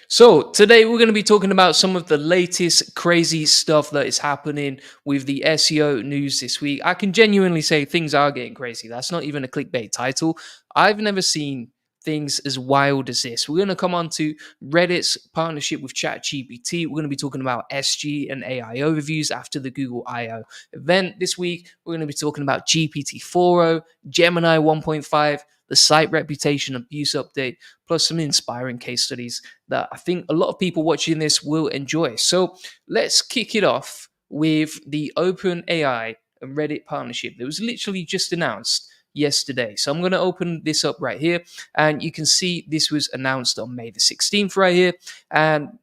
So, today we're going to be talking about some of the latest crazy stuff that is happening with the SEO news this week. I can genuinely say things are getting crazy. That's not even a clickbait title. I've never seen things as wild as this. We're going to come on to Reddit's partnership with ChatGPT. We're going to be talking about SG and AI overviews after the Google I/O event this week. We're going to be talking about GPT-4o, Gemini 1.5, the site reputation abuse update, plus some inspiring case studies that I think a lot of people watching this will enjoy. So let's kick it off with the OpenAI and Reddit partnership that was literally just announced yesterday. So I'm going to open this up right here, and you can see this was announced on May the 16th right here. And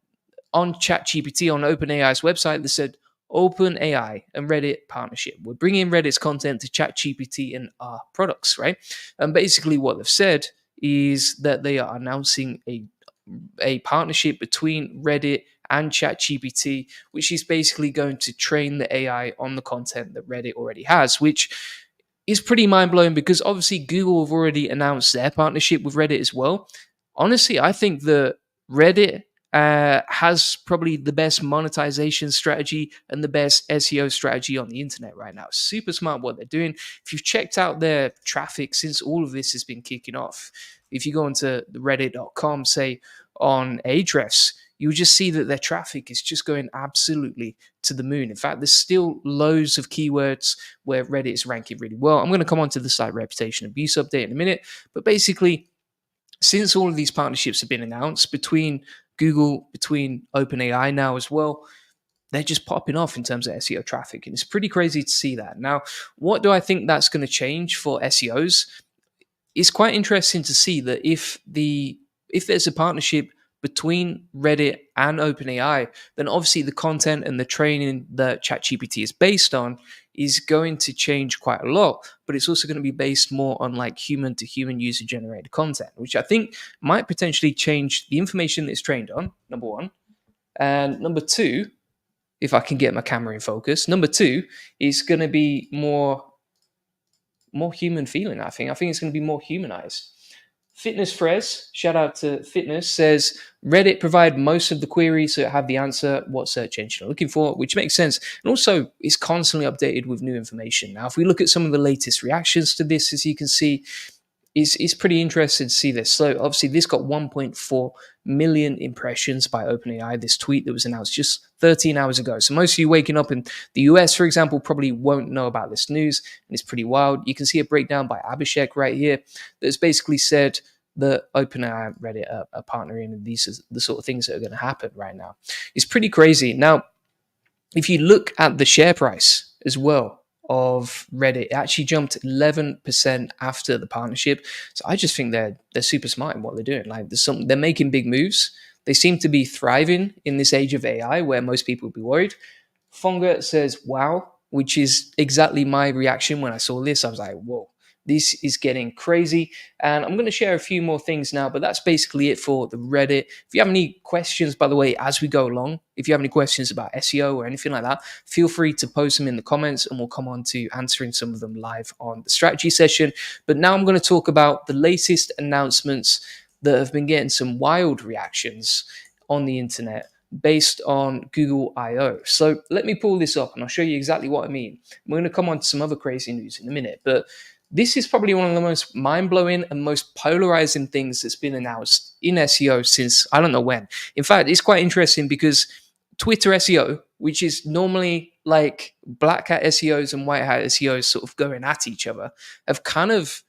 on ChatGPT on OpenAI's website, they said OpenAI and Reddit partnership. We're bringing Reddit's content to ChatGPT and our products, right? And basically, what they've said is that they are announcing a partnership between Reddit and ChatGPT, which is basically going to train the AI on the content that Reddit already has, which is pretty mind blowing because obviously Google have already announced their partnership with Reddit as well. Honestly, I think that Reddit has probably the best monetization strategy and the best SEO strategy on the internet right now. Super smart what they're doing. If you've checked out their traffic since all of this has been kicking off, if you go into the reddit.com, say on Ahrefs, you'll just see that their traffic is just going absolutely to the moon. In fact, there's still loads of keywords where Reddit is ranking really well. I'm going to come on to the site reputation abuse update in a minute, but basically, since all of these partnerships have been announced between Google, between OpenAI now as well, they're just popping off in terms of SEO traffic. And it's pretty crazy to see that. Now, what do I think that's going to change for SEOs? It's quite interesting to see that if there's a partnership between Reddit and OpenAI, then obviously the content and the training that ChatGPT is based on is going to change quite a lot, but it's also going to be based more on like human to human user generated content, which I think might potentially change the information that it's trained on, number one. And number two, if I can get my camera in focus, number two is going to be more human feeling. I think it's going to be more humanized. Fitness Frez, shout out to Fitness, says Reddit provide most of the queries that have the answer what search engine are looking for, which makes sense. And also, it's constantly updated with new information. Now, if we look at some of the latest reactions to this, as you can see, it's pretty interesting to see this. So obviously, this got 1.4 million impressions by OpenAI, this tweet that was announced just 13 hours ago. So most of you waking up in the US, for example, probably won't know about this news, and it's pretty wild. You can see a breakdown by Abhishek right here that's basically said that OpenAI and Reddit are partnering, and these are the sort of things that are going to happen right now. It's pretty crazy. Now, if you look at the share price as well of Reddit, it actually jumped 11% after the partnership. So I just think they're super smart in what they're doing. Like they're making big moves. They seem to be thriving in this age of AI where most people would be worried. Fonga says, wow, which is exactly my reaction when I saw this. I was like, whoa, this is getting crazy. And I'm going to share a few more things now, but that's basically it for the Reddit. If you have any questions, by the way, as we go along, if you have any questions about SEO or anything like that, feel free to post them in the comments and we'll come on to answering some of them live on the strategy session. But now I'm going to talk about the latest announcements that have been getting some wild reactions on the internet based on Google I/O. So let me pull this up and I'll show you exactly what I mean. We're going to come on to some other crazy news in a minute, but this is probably one of the most mind-blowing and most polarizing things that's been announced in SEO since I don't know when. In fact, it's quite interesting because Twitter SEO, which is normally like black hat SEOs and white hat SEOs sort of going at each other, have kind of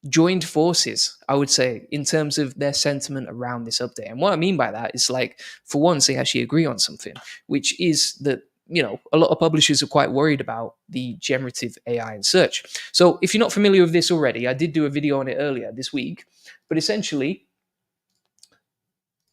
joined forces, I would say, in terms of their sentiment around this update. And what I mean by that is, like, for once, they actually agree on something, which is that, you know, a lot of publishers are quite worried about the generative AI in search. So if you're not familiar with this already, I did do a video on it earlier this week, but essentially,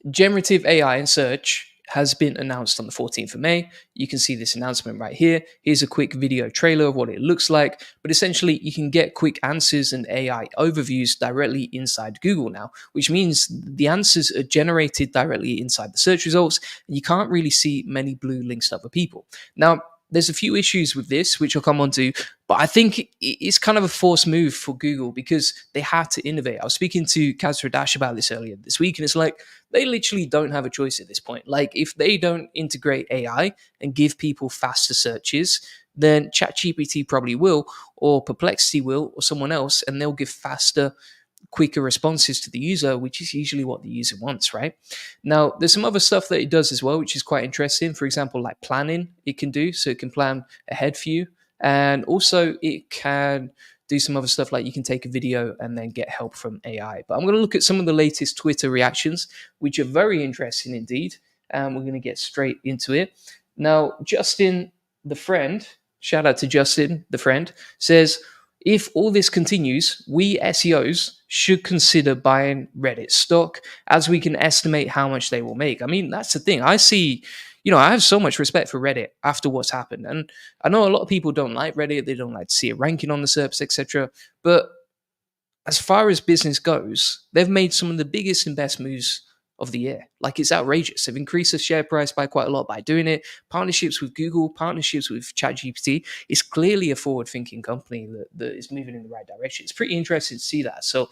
generative AI in search has been announced on the 14th of May. You can see this announcement right here. Here's a quick video trailer of what it looks like. But essentially, you can get quick answers and AI overviews directly inside Google now, which means the answers are generated directly inside the search results. And you can't really see many blue links to other people. Now, there's a few issues with this, which I'll come on to, but I think it's kind of a forced move for Google because they had to innovate. I was speaking to Kaz Dash about this earlier this week, and it's like they literally don't have a choice at this point. Like, if they don't integrate AI and give people faster searches, then ChatGPT probably will, or Perplexity will, or someone else, and they'll give faster, quicker responses to the user, which is usually what the user wants, right? Now, there's some other stuff that it does as well, which is quite interesting. For example, like planning, it can do, so it can plan ahead for you. And also, it can do some other stuff like you can take a video and then get help from AI. But I'm going to look at some of the latest Twitter reactions, which are very interesting indeed. And we're going to get straight into it. Now, Justin, the friend, shout out to Justin, the friend, says, if all this continues, we SEOs should consider buying Reddit stock as we can estimate how much they will make. I mean, that's the thing. I see, I have so much respect for Reddit after what's happened. And I know a lot of people don't like Reddit. They don't like to see it ranking on the SERPs, etc. But as far as business goes, they've made some of the biggest and best moves of the year. Like, it's outrageous. They've increased the share price by quite a lot by doing it. Partnerships with Google, partnerships with ChatGPT. It's clearly a forward-thinking company that is moving in the right direction. It's pretty interesting to see that. So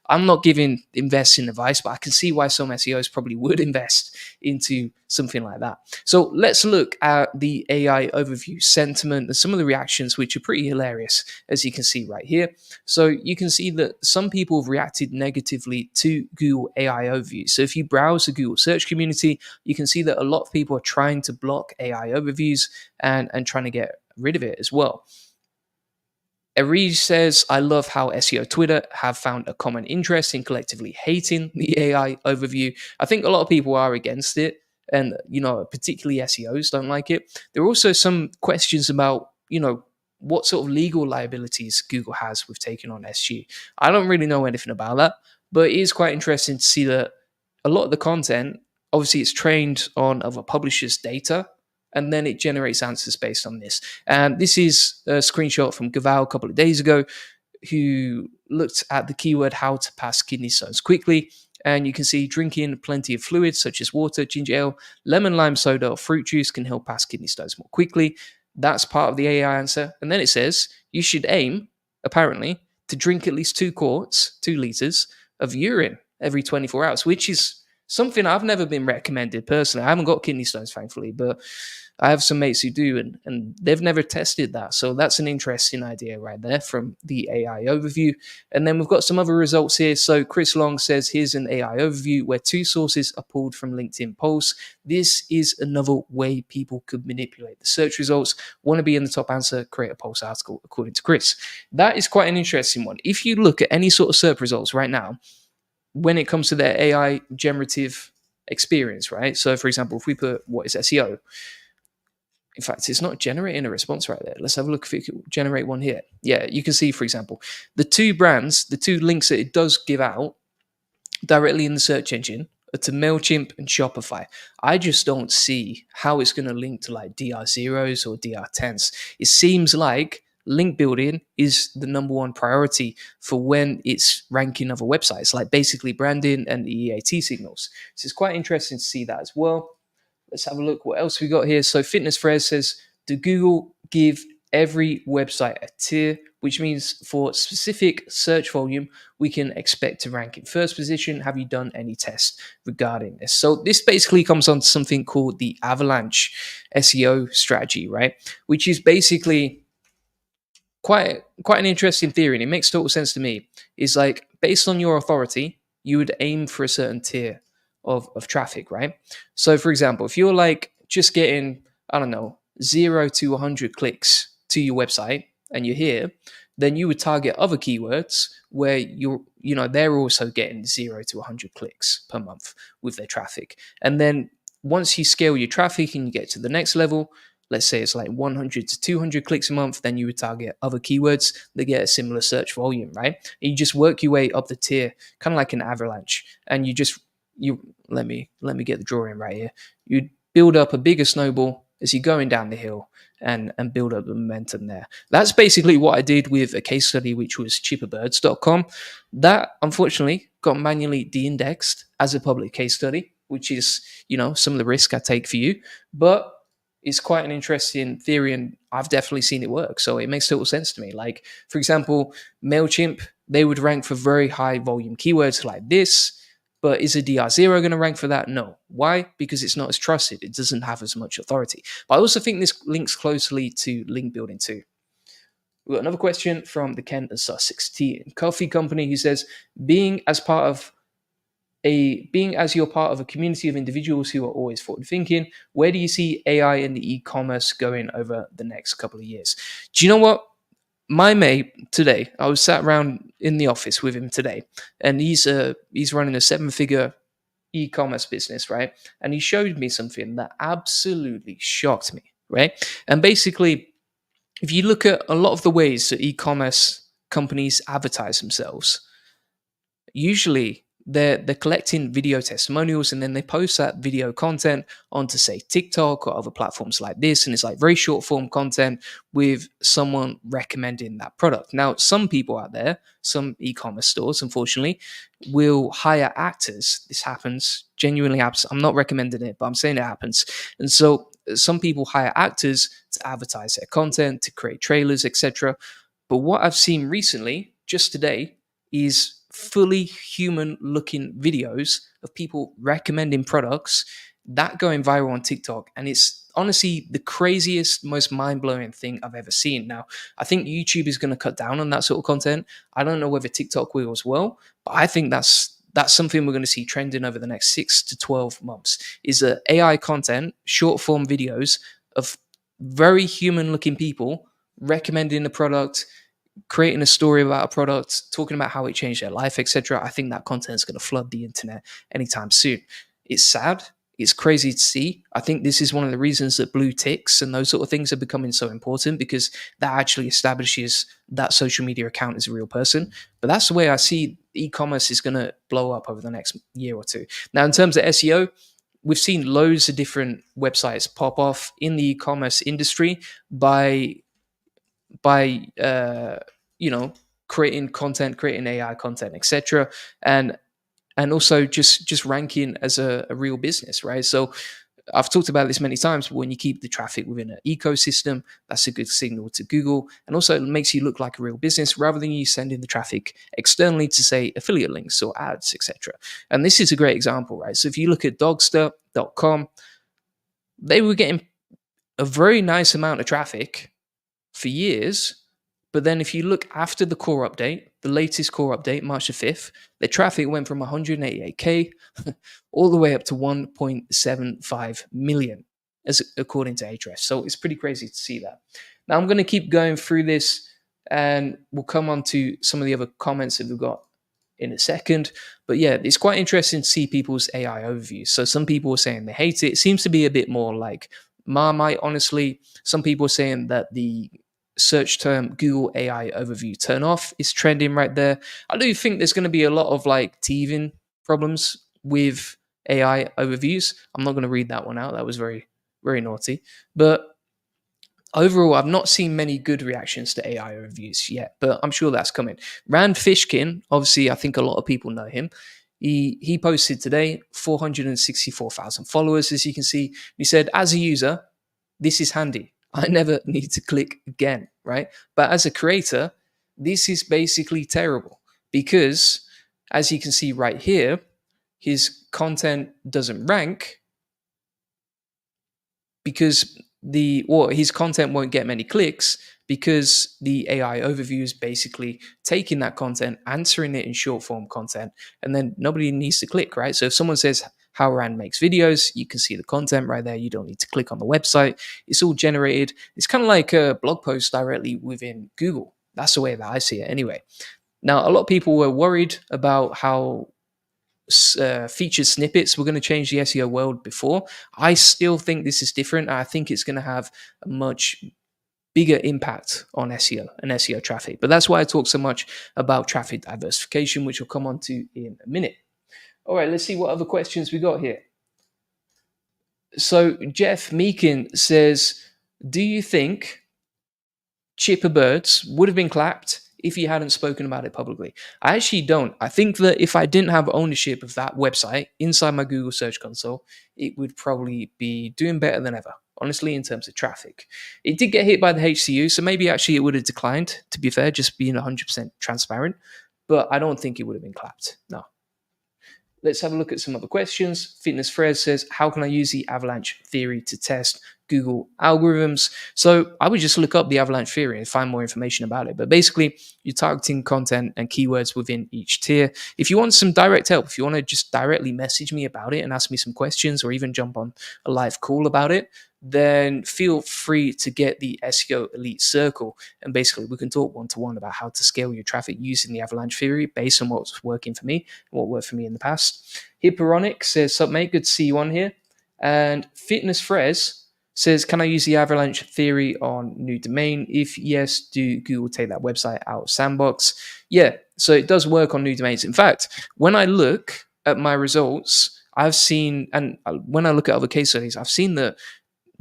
I'm not giving investing advice, but I can see why some SEOs probably would invest into something like that. So let's look at the AI overview sentiment and some of the reactions, which are pretty hilarious, as you can see right here. So you can see that some people have reacted negatively to Google AI overview. So if you browse the Google search community, you can see that a lot of people are trying to block AI overviews and trying to get rid of it as well. Erij says, I love how SEO Twitter have found a common interest in collectively hating the AI overview. I think a lot of people are against it, and, particularly SEOs don't like it. There are also some questions about, what sort of legal liabilities Google has with taking on SG. I don't really know anything about that, but it is quite interesting to see that a lot of the content, obviously, it's trained on other publishers' data, and then it generates answers based on this. And this is a screenshot from Gaval a couple of days ago, who looked at the keyword how to pass kidney stones quickly. And you can see drinking plenty of fluids such as water, ginger ale, lemon lime soda, or fruit juice can help pass kidney stones more quickly. That's part of the AI answer. And then it says you should aim, apparently, to drink at least 2 liters of urine every 24 hours, which is something I've never been recommended personally. I haven't got kidney stones, thankfully, but I have some mates who do, and they've never tested that. So that's an interesting idea right there from the AI overview. And then we've got some other results here. So Chris Long says, here's an AI overview where 2 sources are pulled from LinkedIn posts. This is another way people could manipulate the search results. Want to be in the top answer, create a post article, according to Chris. That is quite an interesting one. If you look at any sort of search results right now, when it comes to their AI generative experience, right? So for example, if we put what is SEO, in fact, it's not generating a response right there. Let's have a look if it can generate one here. Yeah, you can see, for example, the 2 brands, the 2 links that it does give out directly in the search engine are to MailChimp and Shopify. I just don't see how it's going to link to like DR0s or DR10s. It seems like link building is the number one priority for when it's ranking other websites, like basically branding and the EAT signals. So it's quite interesting to see that as well. Let's have a look what else we got here. So Fitness Frez says, do Google give every website a tier, which means for specific search volume, we can expect to rank in first position? Have you done any tests regarding this? So this basically comes on to something called the Avalanche SEO strategy, right? Which is basically quite an interesting theory, and it makes total sense to me. Is like, based on your authority, you would aim for a certain tier of traffic, right? So for example, if you're like just getting, I don't know, 0 to 100 clicks to your website and you're here, then you would target other keywords where they're also getting 0 to 100 clicks per month with their traffic. And then once you scale your traffic and you get to the next level, let's say it's like 100 to 200 clicks a month, then you would target other keywords that get a similar search volume, right? And you just work your way up the tier, kind of like an avalanche. And let me get the drawing right here. You build up a bigger snowball as you're going down the hill and build up the momentum there. That's basically what I did with a case study, which was cheaperbirds.com. That unfortunately got manually de-indexed as a public case study, which is, some of the risk I take for you. But is quite an interesting theory, and I've definitely seen it work. So it makes total sense to me. Like, for example, MailChimp, they would rank for very high volume keywords like this, but is a DR0 going to rank for that? No. Why? Because it's not as trusted. It doesn't have as much authority. But I also think this links closely to link building too. We've got another question from the Kent and Sussex Tea and Coffee Company, who says, being as you're part of a community of individuals who are always forward thinking, where do you see AI in the e-commerce going over the next couple of years? Do you know what? My mate today, I was sat around in the office with him today, and he's running a 7-figure e-commerce business, right? And he showed me something that absolutely shocked me, right? And basically, if you look at a lot of the ways that e-commerce companies advertise themselves, usually they're collecting video testimonials, and then they post that video content onto, say, TikTok or other platforms like this, and it's like very short form content with someone recommending that product. Now, some people out there, some e-commerce stores, unfortunately, will hire actors. This happens, genuinely happens. I'm not recommending it, but I'm saying it happens. And so some people hire actors to advertise their content, to create trailers, etc. But what I've seen recently, just today, is fully human looking videos of people recommending products that going viral on TikTok. And it's honestly the craziest, most mind blowing thing I've ever seen. Now, I think YouTube is going to cut down on that sort of content. I don't know whether TikTok will as well, but I think that's something we're going to see trending over the next 6 to 12 months is AI content, short form videos of very human looking people recommending the product, creating a story about a product, talking about how it changed their life, etc. I think that content is going to flood the internet anytime soon. It's sad. It's crazy to see. I think this is one of the reasons that blue ticks and those sort of things are becoming so important, because that actually establishes that social media account is a real person. But that's the way I see e-commerce is going to blow up over the next year or two. Now, in terms of SEO, we've seen loads of different websites pop off in the e-commerce industry by by you know creating content, creating AI content, etc. And also just ranking as a real business, right? So I've talked about this many times, but when you keep the traffic within an ecosystem, that's a good signal to Google. And also it makes you look like a real business rather than you sending the traffic externally to, say, affiliate links or ads, etc. And this is a great example, right? So if you look at dogster.com, they were getting a very nice amount of traffic for years. But then if you look after the core update, the latest core update, March the 5th, the traffic went from 188K all the way up to 1.75 million, as according to Ahrefs. So it's pretty crazy to see that. Now I'm going to keep going through this, and we'll come on to some of the other comments that we've got in a second. But yeah, it's quite interesting to see people's AI overviews. So some people are saying they hate it. It seems to be a bit more like Marmite, honestly. Some people are saying that the search term Google AI overview turn off is trending right there. I do think there's going to be a lot of like teething problems with AI overviews. I'm not going to read that one out. That was very, very naughty. But overall, I've not seen many good reactions to AI overviews yet, but I'm sure that's coming. Rand Fishkin, obviously, I think a lot of people know him. He posted today 464,000 followers, as you can see. He said, as a user, this is handy. I never need to click again, right? But as a creator, this is basically terrible because, as you can see right here, his content doesn't rank because his content won't get many clicks because the AI overview is basically taking that content, answering it in short form content, and then nobody needs to click, right? So if someone says how Rand makes videos, you can see the content right there. You don't need to click on the website. It's all generated. It's kind of like a blog post directly within Google. That's the way that I see it anyway. Now, a lot of people were worried about how featured snippets were going to change the SEO world before. I still think this is different. I think it's going to have a much bigger impact on SEO and SEO traffic. But that's why I talk so much about traffic diversification, which we'll come on to in a minute. All right, let's see what other questions we got here. So Jeff Meakin says, do you think Chipper Birds would have been clapped if he hadn't spoken about it publicly? I actually don't. I think that if I didn't have ownership of that website inside my Google Search Console, it would probably be doing better than ever, honestly, in terms of traffic. It did get hit by the HCU, so maybe actually it would have declined, to be fair, just being 100% transparent. But I don't think it would have been clapped. No. Let's have a look at some other questions. Fitness Fred says, how can I use the Avalanche theory to test Google algorithms? So I would just look up the Avalanche theory and find more information about it. But basically, you're targeting content and keywords within each tier. If you want some direct help, if you want to just directly message me about it and ask me some questions or even jump on a live call about it, then feel free to get the SEO Elite Circle. And basically, we can talk one-to-one about how to scale your traffic using the Avalanche theory based on what's working for me and what worked for me in the past. Hipperonic says, sup mate, good to see you on here. And Fitness Frez says, can I use the Avalanche theory on new domain? If yes, do Google take that website out of sandbox? Yeah, so it does work on new domains. In fact, when I look at my results, I've seen, and when I look at other case studies, I've seen that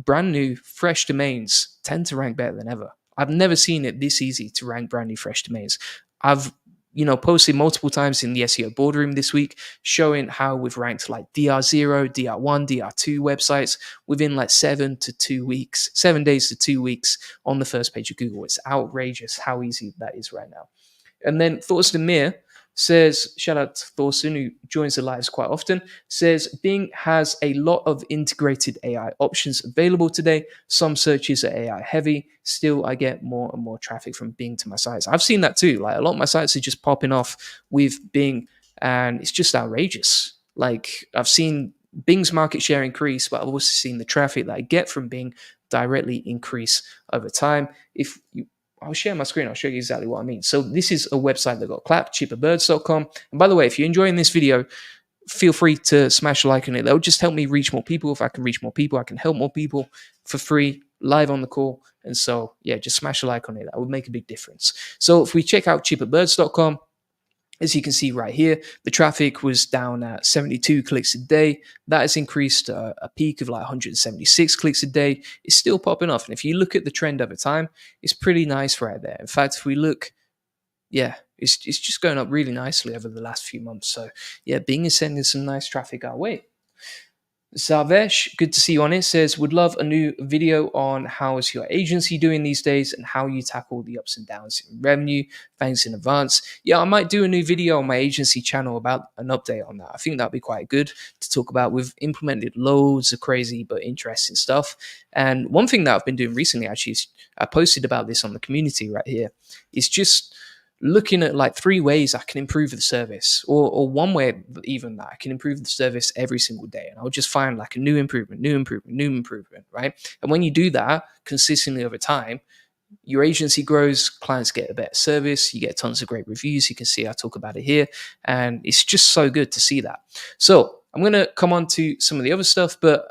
brand new, fresh domains tend to rank better than ever. I've never seen it this easy to rank brand new, fresh domains. I've posted multiple times in the SEO boardroom this week, showing how we've ranked like DR0, DR1, DR2 websites within like 7 to 2 weeks, 7 days to 2 weeks on the first page of Google. It's outrageous how easy that is right now. And then Thorsten Mir says, shout out to Thorsten, who joins the lives quite often, says Bing has a lot of integrated AI options available today. Some searches are AI heavy. Still, I get more and more traffic from Bing to my sites. I've seen that too. Like a lot of my sites are just popping off with Bing, and it's just outrageous. Like I've seen Bing's market share increase, but I've also seen the traffic that I get from Bing directly increase over time. If you I'll share my screen. I'll show you exactly what I mean. So this is a website that got clapped, cheaperbirds.com. And by the way, if you're enjoying this video, feel free to smash a like on it. That would just help me reach more people. If I can reach more people, I can help more people for free, live on the call. And so, yeah, just smash a like on it. That would make a big difference. So if we check out cheaperbirds.com, as you can see right here, the traffic was down at 72 clicks a day. That has increased a peak of like 176 clicks a day. It's still popping off. And if you look at the trend over time, it's pretty nice right there. In fact, if we look, yeah, it's just going up really nicely over the last few months. So yeah, Bing is sending some nice traffic our way. Sarvesh, good to see you on it, says, would love a new video on how is your agency doing these days and how you tackle the ups and downs in revenue. Thanks in advance. Yeah, I might do a new video on my agency channel about an update on that. I think that'd be quite good to talk about. We've implemented loads of crazy but interesting stuff. And one thing that I've been doing recently, actually, is I posted about this on the community right here. It's just looking at like 3 ways I can improve the service, or one way even that I can improve the service every single day. And I'll just find like a new improvement, right? And when you do that consistently over time, your agency grows, clients get a better service, you get tons of great reviews. You can see I talk about it here, and it's just so good to see that. So I'm going to come on to some of the other stuff, but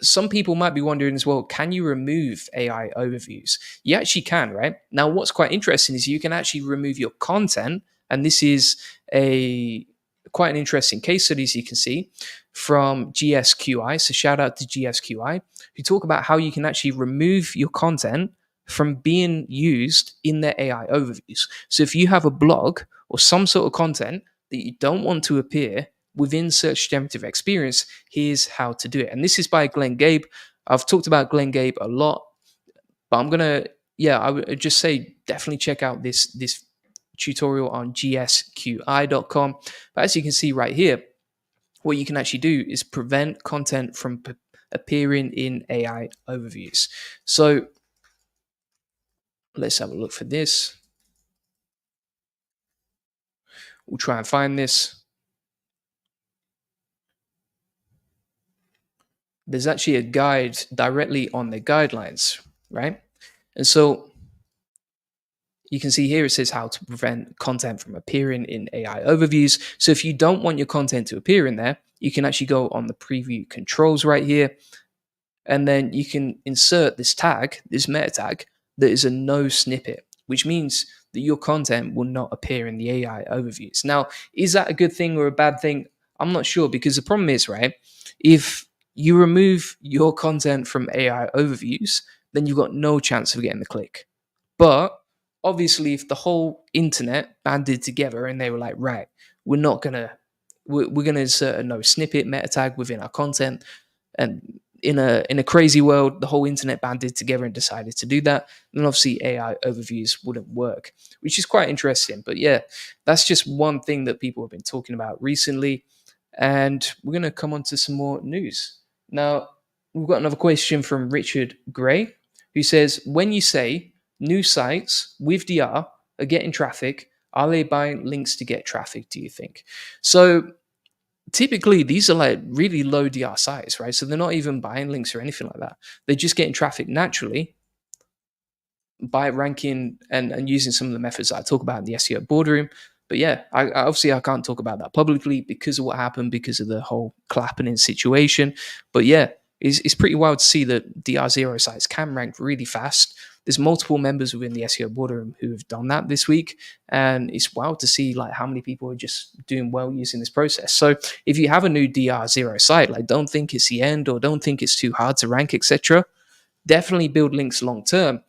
some people might be wondering as well, can you remove AI overviews? You actually can, right? Now, what's quite interesting is you can actually remove your content. And this is a quite an interesting case study, as you can see, from GSQI. So shout out to GSQI, who talk about how you can actually remove your content from being used in their AI overviews. So if you have a blog or some sort of content that you don't want to appear within Search Generative Experience, here's how to do it. And this is by Glenn Gabe. I've talked about Glenn Gabe a lot, but I would just say definitely check out this tutorial on gsqi.com. But as you can see right here, what you can actually do is prevent content from appearing in AI overviews. So let's have a look for this. We'll try and find this. There's actually a guide directly on the guidelines, right? And so you can see here it says how to prevent content from appearing in AI overviews. So if you don't want your content to appear in there, you can actually go on the preview controls right here, and then you can insert this tag, this meta tag, that is a no snippet, which means that your content will not appear in the AI overviews. Now, is that a good thing or a bad thing? I'm not sure, because the problem is, right, if you remove your content from AI overviews, then you've got no chance of getting the click. But obviously, if the whole internet banded together and they were like, right, we're gonna insert a no snippet meta tag within our content, and in a crazy world, the whole internet banded together and decided to do that. And obviously AI overviews wouldn't work, which is quite interesting. But yeah, that's just one thing that people have been talking about recently. And we're going to come on to some more news. Now, we've got another question from Richard Gray, who says, when you say new sites with DR are getting traffic, are they buying links to get traffic, do you think? So typically these are like really low DR sites, right? So they're not even buying links or anything like that. They're just getting traffic naturally by ranking and using some of the methods that I talk about in the SEO boardroom. But yeah, I can't talk about that publicly because of what happened, because of the whole clapping situation. But yeah, it's pretty wild to see that DR0 sites can rank really fast. There's multiple members within the SEO boardroom who have done that this week, and it's wild to see like how many people are just doing well using this process. So if you have a new DR0 site, like don't think it's the end or don't think it's too hard to rank, etc. Definitely build links long term,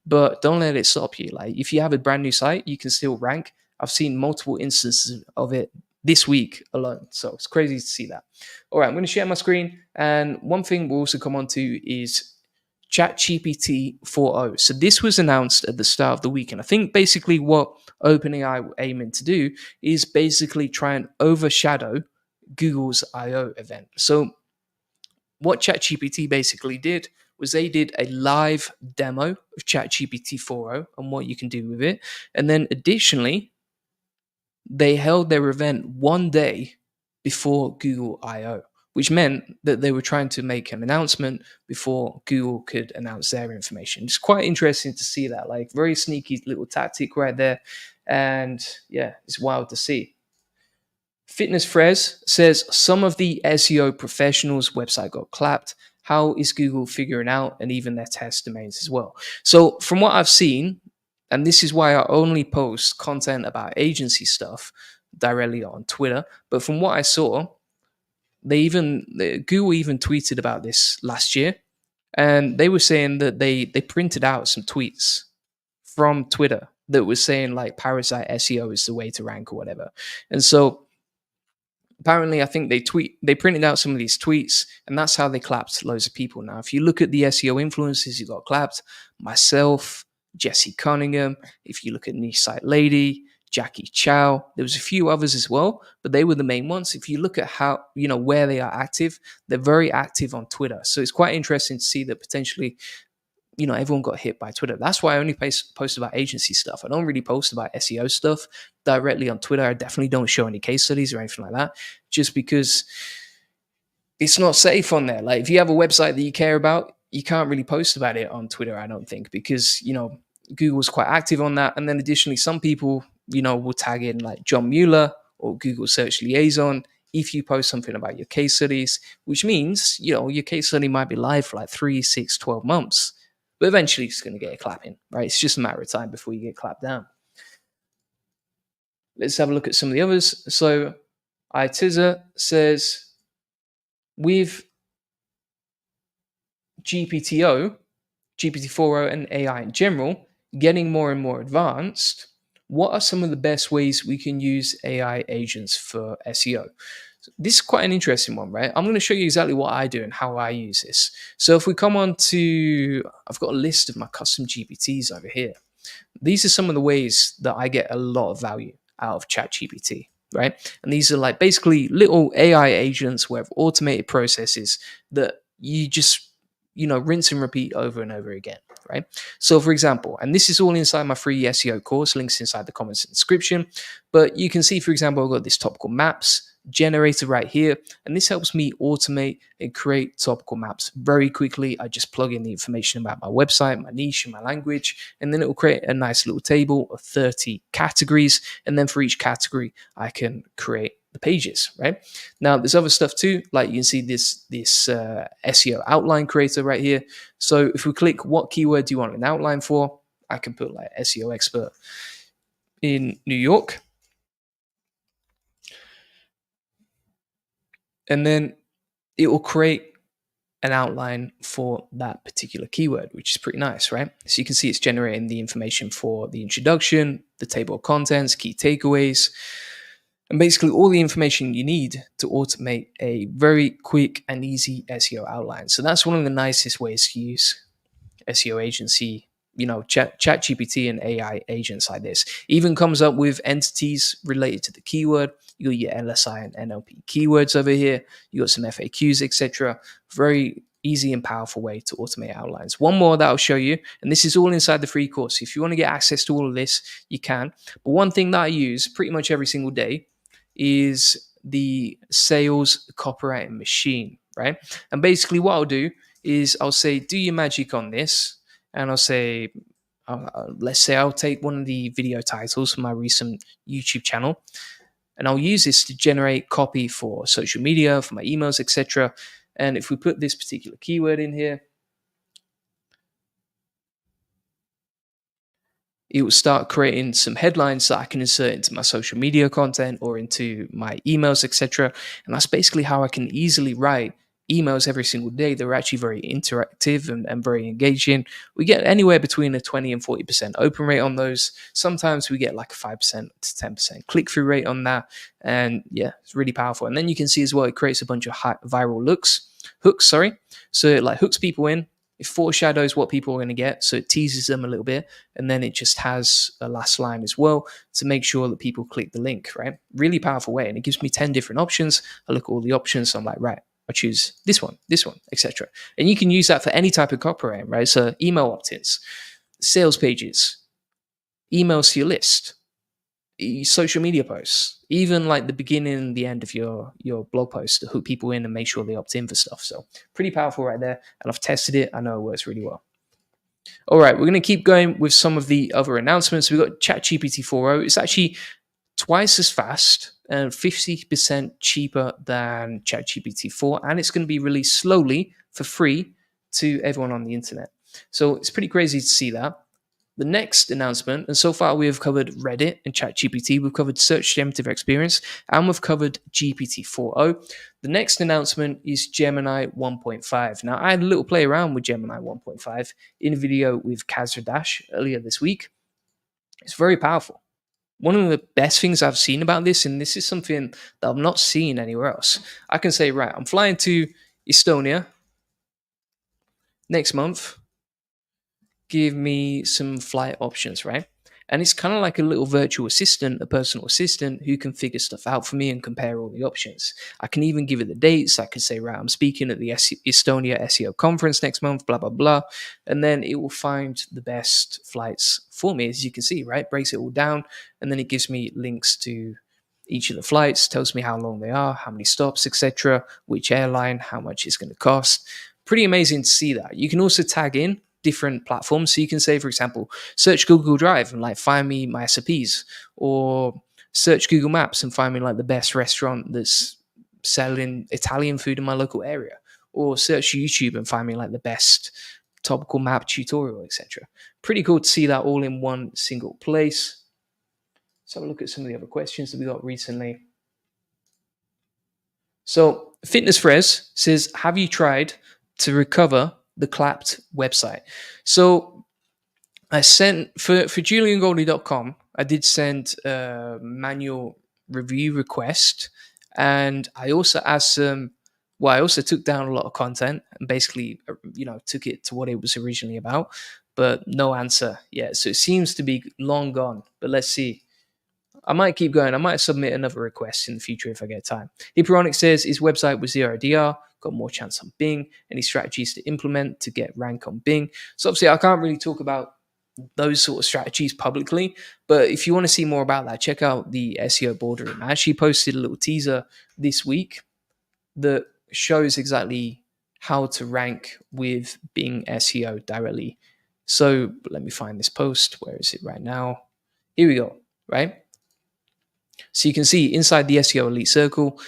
but don't let it stop you. Like if you have a brand new site, you can still rank. I've seen multiple instances of it this week alone. So it's crazy to see that. All right, I'm going to share my screen. And one thing we'll also come on to is GPT-4o. So this was announced at the start of the week. And I think basically what OpenAI were aiming to do is basically try and overshadow Google's I/O event. So what ChatGPT basically did was they did a live demo of ChatGPT 4o and what you can do with it. And then additionally, they held their event one day before Google I/O, which meant that they were trying to make an announcement before Google could announce their information. It's quite interesting to see that, like very sneaky little tactic right there. And yeah, it's wild to see. Fitness Frez says some of the SEO professionals' website got clapped. How is Google figuring out, and even their test domains as well? So from what I've seen, and this is why I only post content about agency stuff directly on Twitter, but from what I saw, Google even tweeted about this last year, and they were saying that they printed out some tweets from Twitter that was saying like parasite SEO is the way to rank or whatever. And so apparently I think they printed out some of these tweets, and that's how they clapped loads of people. Now if you look at the SEO influencers who got clapped, myself, Jesse Cunningham, if you look at Niche Site Lady, Jackie Chow, there was a few others as well, but they were the main ones. If you look at how, where they are active, they're very active on Twitter. So it's quite interesting to see that potentially everyone got hit by Twitter. That's why I only post about agency stuff. I don't really post about SEO stuff directly on Twitter. I definitely don't show any case studies or anything like that, just because it's not safe on there. Like if you have a website that you care about, you can't really post about it on Twitter, I don't think, because, Google's quite active on that. And then additionally, some people, will tag in like John Mueller or Google Search Liaison if you post something about your case studies, which means, your case study might be live for like 3, 6, 12 months. But eventually it's going to get a clapping, right? It's just a matter of time before you get clapped down. Let's have a look at some of the others. So iTiza says, with GPT-4o and AI in general getting more and more advanced, what are some of the best ways we can use AI agents for SEO? This is quite an interesting one, right? I'm going to show you exactly what I do and how I use this. So if we come on to, I've got a list of my custom GPTs over here. These are some of the ways that I get a lot of value out of ChatGPT, right? And these are like basically little AI agents where automated processes that you just, rinse and repeat over and over again, right? So for example, and this is all inside my free SEO course, links inside the comments and description, but you can see, for example, I've got this topical maps generator right here, and this helps me automate and create topical maps very quickly. I just plug in the information about my website, my niche, and my language, and then it will create a nice little table of 30 categories, and then for each category I can create the pages, right? Now there's other stuff too, like you can see this SEO outline creator right here. So if we click what keyword do you want an outline for, I can put like SEO expert in New York, and then it will create an outline for that particular keyword, which is pretty nice, right? So you can see it's generating the information for the introduction, the table of contents, key takeaways, and basically all the information you need to automate a very quick and easy SEO outline. So that's one of the nicest ways to use SEO agency, chat GPT and AI agents like this. Even comes up with entities related to the keyword. You got your LSI and NLP keywords over here. You got some FAQs, etc. Very easy and powerful way to automate outlines. One more that I'll show you, and this is all inside the free course. If you want to get access to all of this, you can. But one thing that I use pretty much every single day is the sales copywriting machine, right? And basically what I'll do is I'll say, do your magic on this. And I'll say, let's say I'll take one of the video titles from my recent YouTube channel, and I'll use this to generate copy for social media, for my emails, etc. And if we put this particular keyword in here, it will start creating some headlines that I can insert into my social media content or into my emails, etc. And that's basically how I can easily write emails every single day. They're actually very interactive and very engaging. We get anywhere between a 20 and 40% open rate on those. Sometimes we get like a 5% to 10% click-through rate on that. And yeah, it's really powerful. And then you can see as well, it creates a bunch of viral hooks. So it like hooks people in. It foreshadows what people are going to get, so it teases them a little bit, and then it just has a last line as well to make sure that people click the link, right? Really powerful way, and it gives me 10 different options. I look at all the options, so I'm like, right, I choose this one, etc. And you can use that for any type of copywriting, right? So email opt-ins, sales pages, emails to your list, social media posts, even like the beginning and the end of your blog post to hook people in and make sure they opt in for stuff. So pretty powerful right there, and I've tested it. I know it works really well. All right, we're going to keep going with some of the other announcements. We've got GPT-4o. It's actually twice as fast and 50% cheaper than ChatGPT-4, and it's going to be released slowly for free to everyone on the internet. So it's pretty crazy to see that. The next announcement, and so far we have covered Reddit and ChatGPT, we've covered search generative experience, and we've covered GPT-4o. The next announcement is Gemini 1.5. Now, I had a little play around with Gemini 1.5 in a video with Kazra Dash earlier this week. It's very powerful. One of the best things I've seen about this, and this is something that I've not seen anywhere else, I can say, right, I'm flying to Estonia next month. Give me some flight options, right? And it's kind of like a little virtual assistant, a personal assistant who can figure stuff out for me and compare all the options. I can even give it the dates. I can say, right, I'm speaking at the Estonia SEO conference next month, blah, blah, blah. And then it will find the best flights for me, as you can see, right? Breaks it all down. And then it gives me links to each of the flights, tells me how long they are, how many stops, etc., which airline, how much it's going to cost. Pretty amazing to see that. You can also tag in different platforms. So you can say, for example, search Google Drive and like find me my SOPs, or search Google Maps and find me like the best restaurant that's selling Italian food in my local area, or search YouTube and find me like the best topical map tutorial, etc. Pretty cool to see that all in one single place. So have a look at some of the other questions that we got recently. So Fitness Frez says, have you tried to recover the clapped website? So I sent for juliangoldie.com, I did send a manual review request, and I also asked them, I also took down a lot of content and basically took it to what it was originally about, but no answer yet. So it seems to be long gone, but let's see. I might keep going. I might submit another request in the future if I get time. Hippuronic says his website was 0 DR, got more chance on Bing, any strategies to implement to get rank on Bing. So obviously I can't really talk about those sort of strategies publicly, but if you want to see more about that, check out the SEO boardroom. I actually posted a little teaser this week that shows exactly how to rank with Bing SEO directly. So let me find this post. Where is it right now? Here we go, right? So you can see inside the SEO Elite Circle,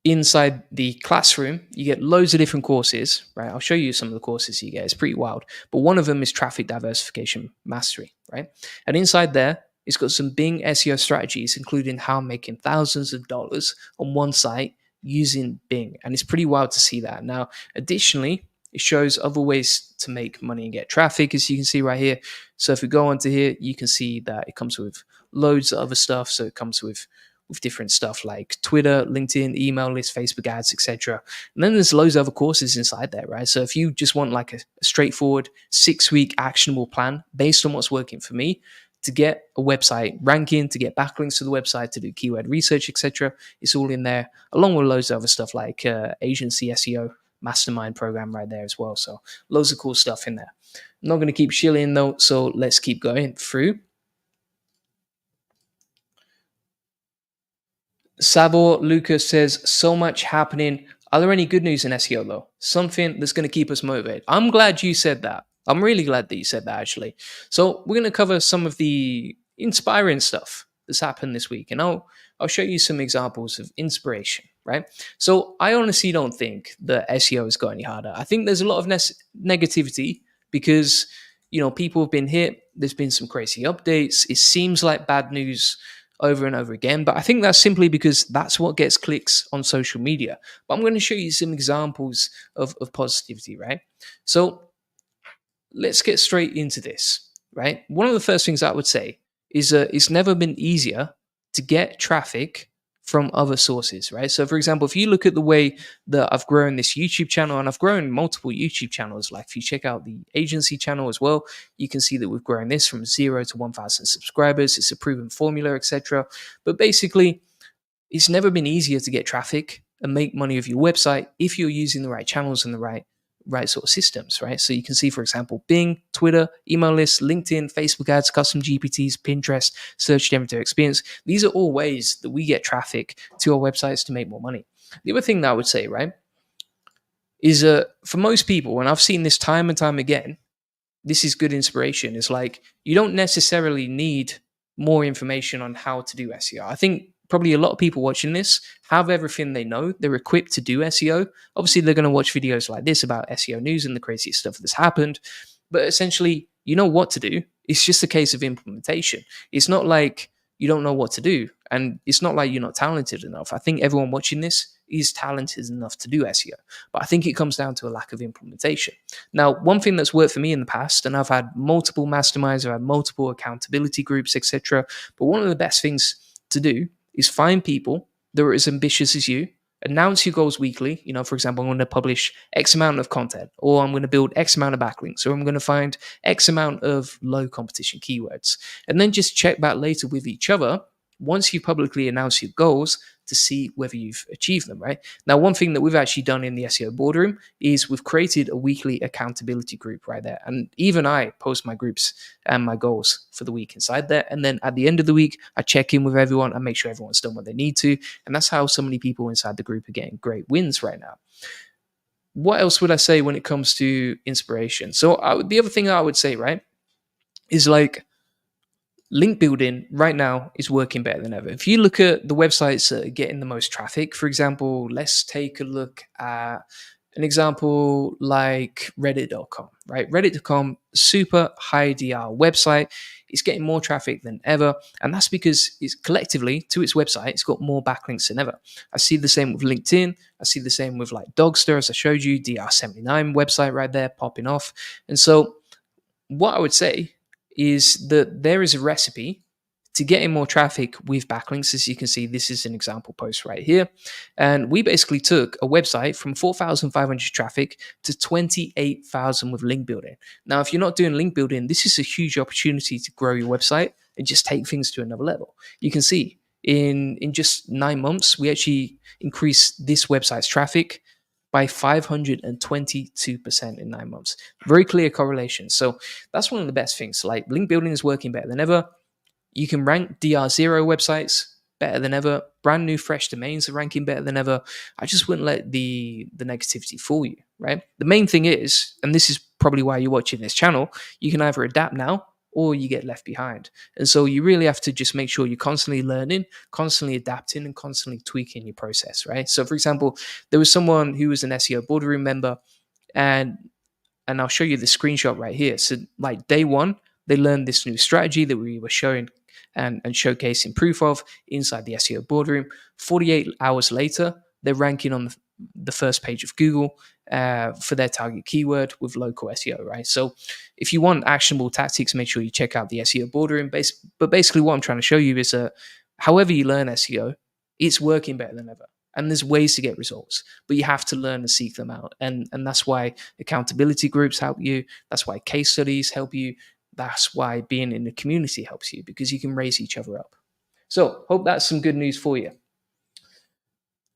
inside the classroom, you get loads of different courses, right? I'll show you some of the courses you get. It's pretty wild. But one of them is Traffic Diversification Mastery, right? And inside there, it's got some Bing SEO strategies, including how I'm making thousands of dollars on one site using Bing. And it's pretty wild to see that. Now, additionally, it shows other ways to make money and get traffic, as you can see right here. So if we go onto here, you can see that it comes with loads of other stuff. So it comes with with different stuff like Twitter, LinkedIn, email list, Facebook ads, etc. And then there's loads of other courses inside there, right? So if you just want like a straightforward 6-week actionable plan based on what's working for me to get a website ranking, to get backlinks to the website, to do keyword research, etc., it's all in there, along with loads of other stuff like agency SEO mastermind program right there as well. So loads of cool stuff in there. I'm not going to keep shilling though, so let's keep going through. Savor Lucas says, so much happening. Are there any good news in SEO though? Something that's going to keep us motivated. I'm glad you said that. I'm really glad that you said that actually. So we're going to cover some of the inspiring stuff that's happened this week, and I'll show you some examples of inspiration, right? So I honestly don't think that SEO has got any harder. I think there's a lot of negativity because people have been hit. There's been some crazy updates. It seems like bad news over and over again. But I think that's simply because that's what gets clicks on social media. But I'm going to show you some examples of positivity, right? So let's get straight into this, right? One of the first things I would say is it's never been easier to get traffic from other sources, right? So, for example, if you look at the way that I've grown this YouTube channel, and I've grown multiple YouTube channels, like if you check out the agency channel as well, you can see that we've grown this from 0 to 1,000 subscribers. It's a proven formula, etc. But basically, it's never been easier to get traffic and make money with your website if you're using the right channels and the right sort of systems, right? So you can see, for example, Bing, Twitter, email lists, LinkedIn, Facebook ads, custom GPTs, Pinterest, search generative experience. These are all ways that we get traffic to our websites to make more money. The other thing that I would say, right, is for most people, and I've seen this time and time again, this is good inspiration. It's like you don't necessarily need more information on how to do SEO. I think probably a lot of people watching this have everything they know. They're equipped to do SEO. Obviously, they're going to watch videos like this about SEO news and the craziest stuff that's happened. But essentially, you know what to do. It's just a case of implementation. It's not like you don't know what to do. And it's not like you're not talented enough. I think everyone watching this is talented enough to do SEO. But I think it comes down to a lack of implementation. Now, one thing that's worked for me in the past, and I've had multiple masterminds, I've had multiple accountability groups, etc. But one of the best things to do is find people that are as ambitious as you, announce your goals weekly. For example, I'm going to publish X amount of content, or I'm going to build X amount of backlinks, or I'm going to find X amount of low competition keywords. And then just check back later with each other once you publicly announce your goals to see whether you've achieved them, right? Now, one thing that we've actually done in the SEO boardroom is we've created a weekly accountability group right there. And even I post my groups and my goals for the week inside there. And then at the end of the week, I check in with everyone and make sure everyone's done what they need to. And that's how so many people inside the group are getting great wins right now. What else would I say when it comes to inspiration? So the other thing I would say, right, is like, link building right now is working better than ever. If you look at the websites that are getting the most traffic, for example, let's take a look at an example like reddit.com, right? Reddit.com, super high DR website. It's getting more traffic than ever. And that's because it's collectively to its website, it's got more backlinks than ever. I see the same with LinkedIn. I see the same with like Dogster, as I showed you, DR79 website right there popping off. And so what I would say is that there is a recipe to getting more traffic with backlinks. As you can see, this is an example post right here. And we basically took a website from 4,500 traffic to 28,000 with link building. Now, if you're not doing link building, this is a huge opportunity to grow your website and just take things to another level. You can see in just 9 months, we actually increased this website's traffic by 522% in 9 months. Very clear correlation. So that's one of the best things. Like link building is working better than ever. You can rank DR0 websites better than ever. Brand new fresh domains are ranking better than ever. I just wouldn't let the negativity fool you, right? The main thing is, and this is probably why you're watching this channel, you can either adapt now or you get left behind. And so you really have to just make sure you're constantly learning, constantly adapting, and constantly tweaking your process, right? So for example, there was someone who was an SEO boardroom member, and I'll show you the screenshot right here. So like day one, they learned this new strategy that we were showing and showcasing proof of inside the SEO boardroom. 48 hours later, they're ranking on the first page of Google for their target keyword with local SEO, right? So if you want actionable tactics, make sure you check out the SEO boardroom. But basically what I'm trying to show you is however you learn SEO, it's working better than ever. And there's ways to get results, but you have to learn and seek them out. And that's why accountability groups help you. That's why case studies help you. That's why being in the community helps you, because you can raise each other up. So hope that's some good news for you.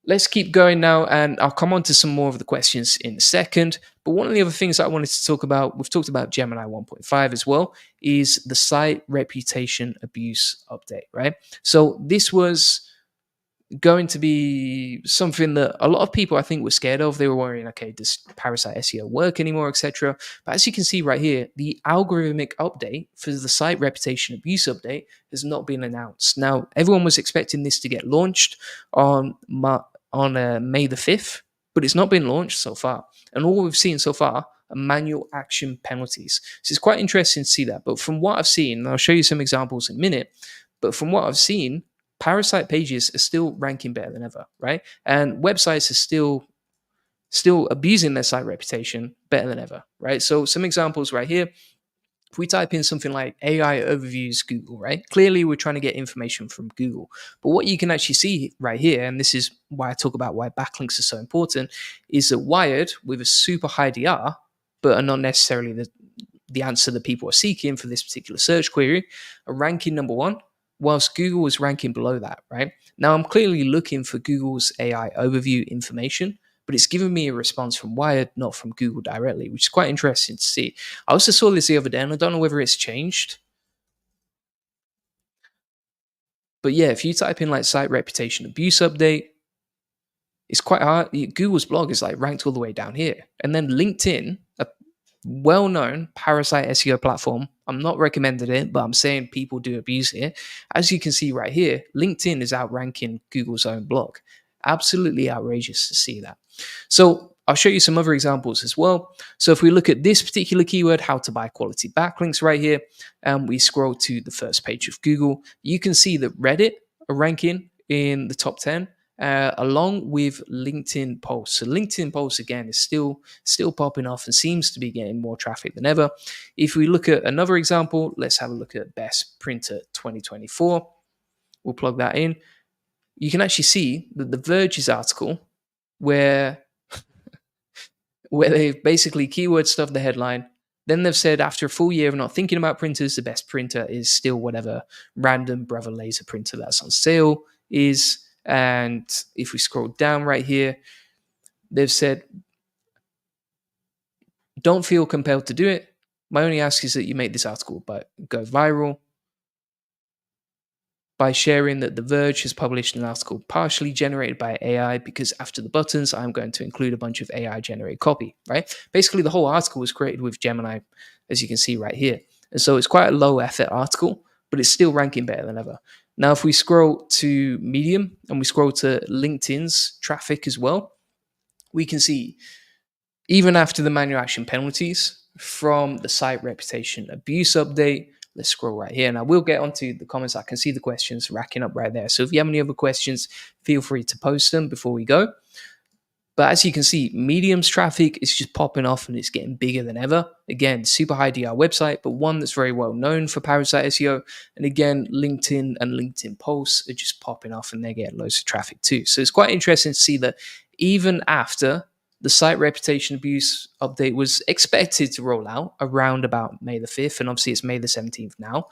Let's keep going now, and I'll come on to some more of the questions in a second. But one of the other things that I wanted to talk about, we've talked about Gemini 1.5 as well, is the site reputation abuse update, right? So this was going to be something that a lot of people, I think, were scared of. They were worrying, okay, does Parasite SEO work anymore, etc. But as you can see right here, the algorithmic update for the site reputation abuse update has not been announced. Now, everyone was expecting this to get launched on May the 5th, but it's not been launched so far. And all we've seen so far are manual action penalties. So it's quite interesting to see that. But from what I've seen, and I'll show you some examples in a minute, but from what I've seen, Parasite pages are still ranking better than ever, right? And websites are still abusing their site reputation better than ever, right? So some examples right here. If we type in something like AI overviews Google, right? Clearly we're trying to get information from Google. But what you can actually see right here, and this is why I talk about why backlinks are so important, is that Wired with a super high DR, but are not necessarily the answer that people are seeking for this particular search query, are ranking number one, whilst Google is ranking below that, right? Now, I'm clearly looking for Google's AI overview information, but it's giving me a response from Wired, not from Google directly, which is quite interesting to see. I also saw this the other day, and I don't know whether it's changed. But yeah, if you type in like site reputation abuse update, it's quite hard. Google's blog is like ranked all the way down here. And then LinkedIn, a well-known parasite SEO platform. I'm not recommending it, but I'm saying people do abuse it. As you can see right here, LinkedIn is outranking Google's own blog. Absolutely outrageous to see that. So I'll show you some other examples as well. So if we look at this particular keyword, how to buy quality backlinks right here, and we scroll to the first page of Google, you can see that Reddit are ranking in the top 10. Along with LinkedIn posts. So LinkedIn posts again is still popping off and seems to be getting more traffic than ever. If we look at another example, let's have a look at Best Printer 2024. We'll plug that in. You can actually see that the Verge's article where they've basically keyword stuffed the headline. Then they've said after a full year of not thinking about printers, the best printer is still whatever random Brother laser printer that's on sale is. And if we scroll down right here, they've said, don't feel compelled to do it. My only ask is that you make this article go viral by sharing that The Verge has published an article partially generated by AI, because after the buttons, I'm going to include a bunch of AI generated copy, right? Basically, the whole article was created with Gemini, as you can see right here. And so it's quite a low effort article, but it's still ranking better than ever. Now, if we scroll to Medium and we scroll to LinkedIn's traffic as well, we can see even after the manual action penalties from the site reputation abuse update, let's scroll right here. Now, we'll get onto the comments. I can see the questions racking up right there. So if you have any other questions, feel free to post them before we go. But as you can see, Medium's traffic is just popping off and it's getting bigger than ever. Again, super high DR website, but one that's very well known for parasite SEO. And again, LinkedIn and LinkedIn posts are just popping off and they're getting loads of traffic too. So it's quite interesting to see that even after the site reputation abuse update was expected to roll out around about May the 5th, and obviously it's May the 17th now,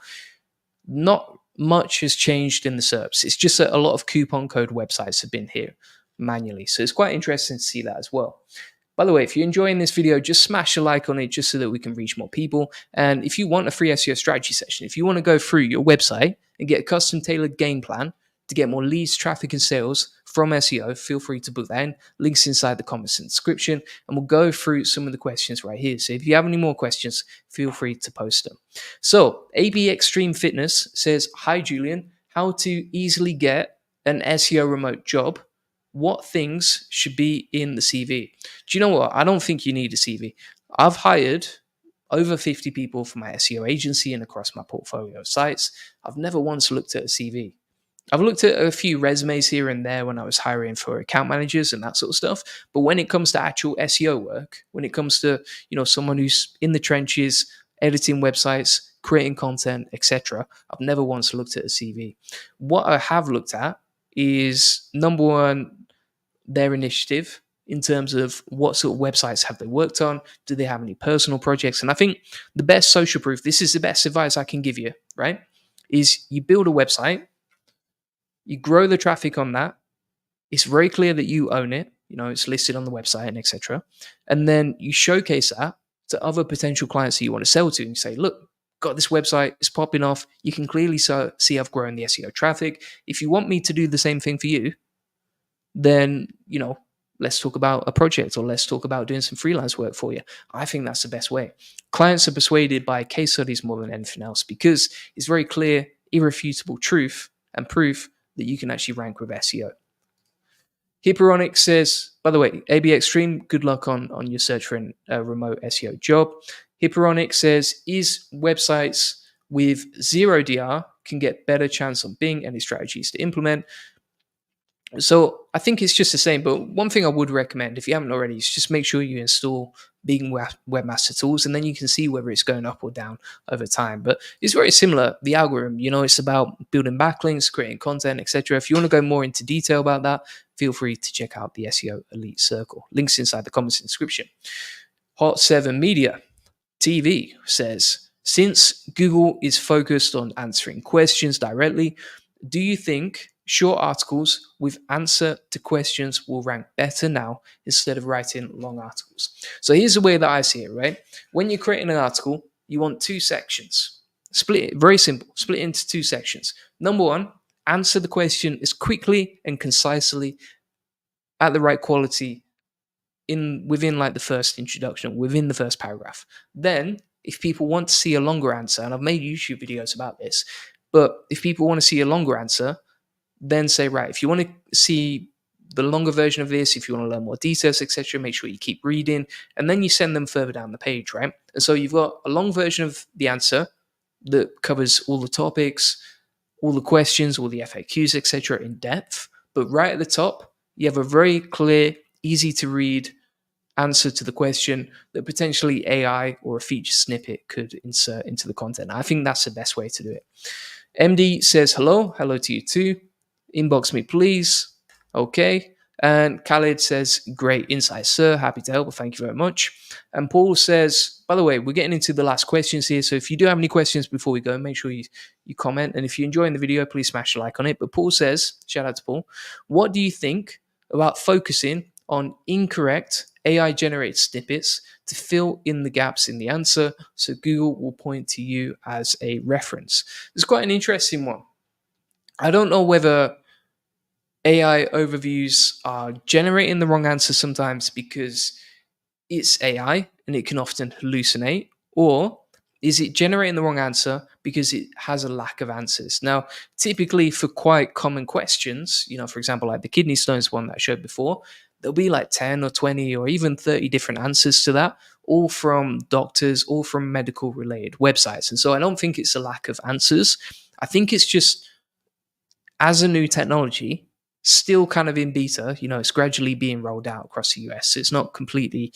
not much has changed in the SERPs. It's just that a lot of coupon code websites have been here manually. So it's quite interesting to see that as well. By the way, if you're enjoying this video, just smash a like on it just so that we can reach more people. And if you want a free SEO strategy session, if you want to go through your website and get a custom tailored game plan to get more leads, traffic, and sales from SEO, feel free to book that in. Links inside the comments and description. And we'll go through some of the questions right here. So if you have any more questions, feel free to post them. So AB Extreme Fitness says, hi, Julian. How to easily get an SEO remote job? What things should be in the CV? Do you know what? I don't think you need a CV. I've hired over 50 people for my SEO agency and across my portfolio of sites. I've never once looked at a CV. I've looked at a few resumes here and there when I was hiring for account managers and that sort of stuff. But when it comes to actual SEO work, when it comes to, someone who's in the trenches, editing websites, creating content, etc. I've never once looked at a CV. What I have looked at is number one, their initiative in terms of what sort of websites have they worked on, do they have any personal projects. And I think the best social proof, this is the best advice I can give you, right, is you build a website, you grow the traffic on that, it's very clear that you own it, it's listed on the website and etc. And then you showcase that to other potential clients that you want to sell to, and you say, look, got this website, it's popping off, you can clearly see I've grown the SEO traffic. If you want me to do the same thing for you, then let's talk about a project, or let's talk about doing some freelance work for you. I think that's the best way. Clients are persuaded by case studies more than anything else, because it's very clear, irrefutable truth and proof that you can actually rank with SEO. Hipperonic says, by the way, AB Extreme, good luck on your search for a remote SEO job. Hipperonic says, is websites with zero DR can get better chance on Bing, any strategies to implement? So I think it's just the same, but one thing I would recommend, if you haven't already, is just make sure you install Bing Webmaster Tools, and then you can see whether it's going up or down over time. But it's very similar, the algorithm, it's about building backlinks, creating content, etc. If you want to go more into detail about that, feel free to check out the SEO Elite Circle. Links inside the comments and description. Hot 7 Media TV says, since Google is focused on answering questions directly, do you think short articles with answer to questions will rank better now instead of writing long articles? So here's the way that I see it, right? When you're creating an article, you want two sections. Split it, very simple. Split it into two sections. Number one, answer the question as quickly and concisely at the right quality within like the first introduction, within the first paragraph. Then, if people want to see a longer answer, and I've made YouTube videos about this, but if people want to see a longer answer, then say, right, if you want to see the longer version of this, if you want to learn more details, etc., make sure you keep reading, and then you send them further down the page, right? And so you've got a long version of the answer that covers all the topics, all the questions, all the FAQs, etc., in depth. But right at the top, you have a very clear, easy to read answer to the question that potentially AI or a feature snippet could insert into the content. I think that's the best way to do it. MD says, hello to you too. Inbox me, please. Okay. And Khalid says, great insight, sir. Happy to help. Well, thank you very much. And Paul says, by the way, we're getting into the last questions here. So if you do have any questions before we go, make sure you comment. And if you're enjoying the video, please smash a like on it. But Paul says, shout out to Paul, what do you think about focusing on incorrect AI-generated snippets to fill in the gaps in the answer so Google will point to you as a reference? It's quite an interesting one. I don't know whether AI overviews are generating the wrong answer sometimes because it's AI and it can often hallucinate, or is it generating the wrong answer because it has a lack of answers? Now, typically for quite common questions, for example, like the kidney stones one that I showed before, there'll be like 10 or 20 or even 30 different answers to that, all from doctors, all from medical related websites. And so I don't think it's a lack of answers. I think it's just, as a new technology, still kind of in beta, it's gradually being rolled out across the US. It's not completely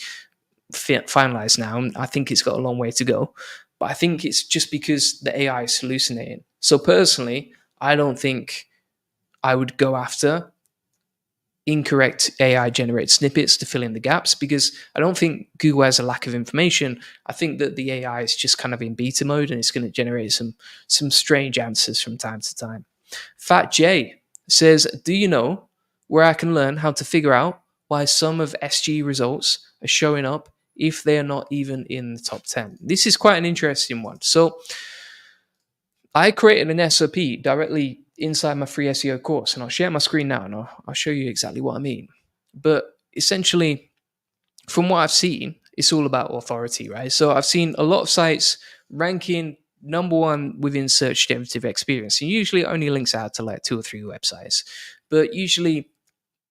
finalized now. I think it's got a long way to go. But I think it's just because the AI is hallucinating. So personally, I don't think I would go after incorrect AI generated snippets to fill in the gaps, because I don't think Google has a lack of information. I think that the AI is just kind of in beta mode and it's going to generate some strange answers from time to time. Fat J says, do you know where I can learn how to figure out why some of SG results are showing up if they are not even in the top 10? This is quite an interesting one. So I created an SOP directly inside my free SEO course, and I'll share my screen now and I'll show you exactly what I mean. But essentially, from what I've seen, it's all about authority, right? So I've seen a lot of sites ranking number one within search generative experience, and usually it only links out to like 2 or 3 websites, but usually